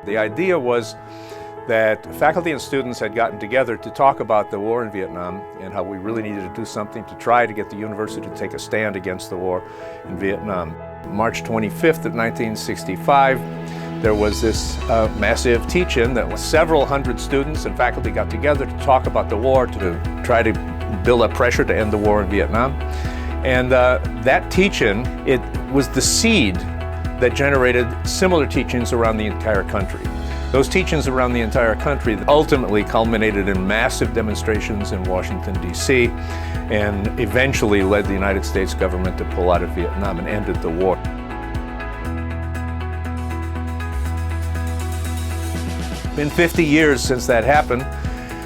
The idea was that faculty and students had gotten together to talk about the war in Vietnam and how we really needed to do something to try to get the university to take a stand against the war in Vietnam. March 25th of 1965, there was this massive teach-in that was several hundred students and faculty got together to talk about the war, to try to build up pressure to end the war in Vietnam. And that teach-in, it was the seed that generated similar teach-ins around the entire country. Those teach-ins around the entire country ultimately culminated in massive demonstrations in Washington, D.C., and eventually led the United States government to pull out of Vietnam and ended the war. Been 50 years since that happened,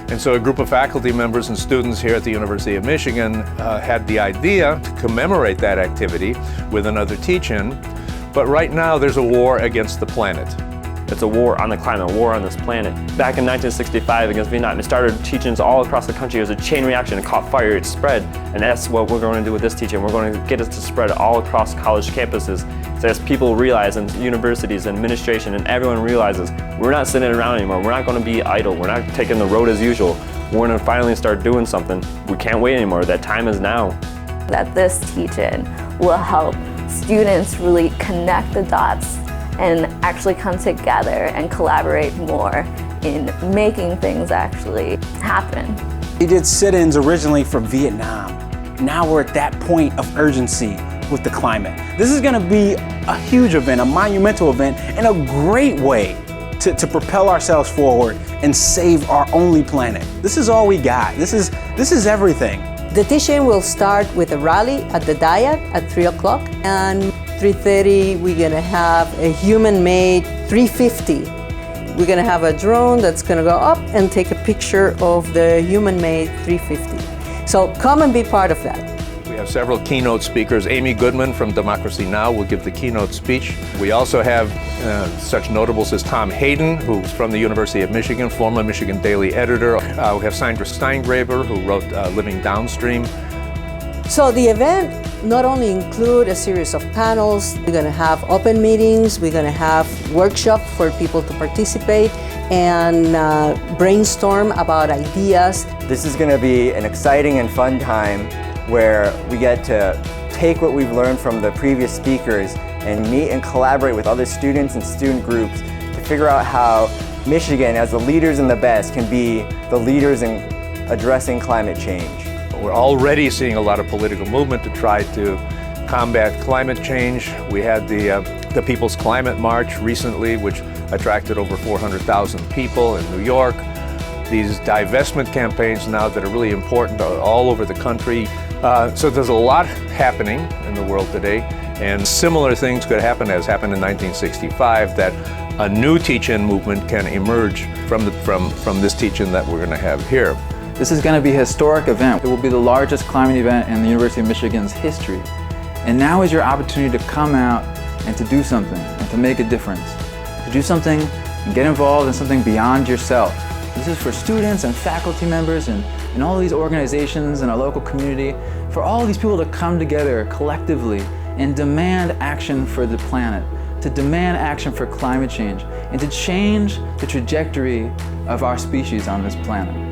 and so a group of faculty members and students here at the University of Michigan had the idea to commemorate that activity with another teach-in, but right now there's a war against the planet. It's a war on the climate, a war on this planet. Back in 1965 against Vietnam, it started teach-ins all across the country. It was a chain reaction. It caught fire, it spread. And that's what we're going to do with this teach-in. We're going to get it to spread all across college campuses. So as people realize, and universities and administration and everyone realizes, we're not sitting around anymore. We're not going to be idle. We're not taking the road as usual. We're going to finally start doing something. We can't wait anymore. That time is now. That this teach-in will help students really connect the dots and actually come together and collaborate more in making things actually happen. We did sit-ins originally for Vietnam. Now we're at that point of urgency with the climate. This is going to be a huge event, a monumental event, and a great way to propel ourselves forward and save our only planet. This is all we got. This is everything. The teach-in will start with a rally at the Diet at 3 o'clock, and 3:30 we're going to have a human-made 350. We're going to have a drone that's going to go up and take a picture of the human-made 350. So come and be part of that. We have several keynote speakers. Amy Goodman from Democracy Now! Will give the keynote speech. We also have such notables as Tom Hayden, who's from the University of Michigan, former Michigan Daily editor. We have Sandra Steingraber, who wrote Living Downstream. So the event not only include a series of panels, we're going to have open meetings, we're going to have workshops for people to participate and brainstorm about ideas. This is going to be an exciting and fun time where we get to take what we've learned from the previous speakers and meet and collaborate with other students and student groups to figure out how Michigan, as the leaders in the best, can be the leaders in addressing climate change. We're already seeing a lot of political movement to try to combat climate change. We had the People's Climate March recently, which attracted over 400,000 people in New York. These divestment campaigns now that are really important all over the country. So there's a lot happening in the world today, and similar things could happen as happened in 1965, that a new teach-in movement can emerge from this teach-in that we're going to have here. This is going to be a historic event. It will be the largest climate event in the University of Michigan's history. And now is your opportunity to come out and to do something and to make a difference. To do something and get involved in something beyond yourself. This is for students and faculty members and all of these organizations and our local community, for all of these people to come together collectively and demand action for the planet, to demand action for climate change, and to change the trajectory of our species on this planet.